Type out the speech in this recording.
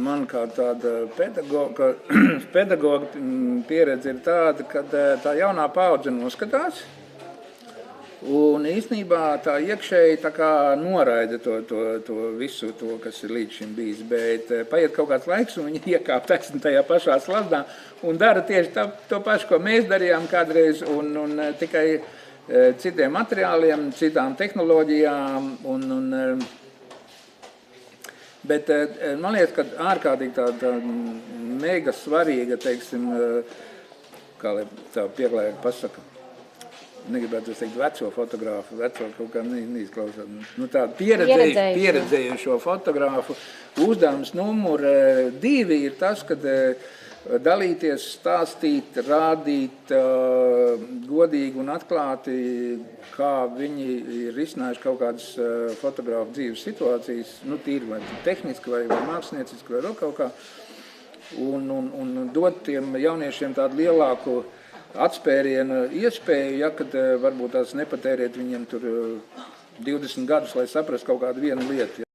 man kā tāda pedagoga pieredze ir tāda, ka tā jaunā paudze noskatās un īstenībā tā iekšēji tā kā noraida to visu, kas ir līdz šim bijis. Bet paiet kaut kāds laiks un viņi iekāp tajā pašā slazdā un dara tieši to pašu, ko mēs darījām kādreiz un tikai citiem materiāliem, citām tehnoloģijām. Bet man liekas, ka ārkārtīgi tāda mega svarīga, teiksim, kā lai tā pieklājīgi pasaka, negribētu teikt veco fotogrāfu, kaut kā neizklausāt. Tādu pieredzējušo fotogrāfu uzdevums numur 2 ir tas, kad dalīties, stāstīt, rādīt godīgi un atklāti, kā viņi ir risinājuši kaut kādas fotografu dzīves situācijas, tīri vai tehniski, vai mākslinieciski, vai vēl kaut kā, un dot tiem jauniešiem tādu lielāku atspērienu iespēju, kad varbūt tās nepatēriet viņiem tur 20 gadus, lai saprastu kaut kādu vienu lietu.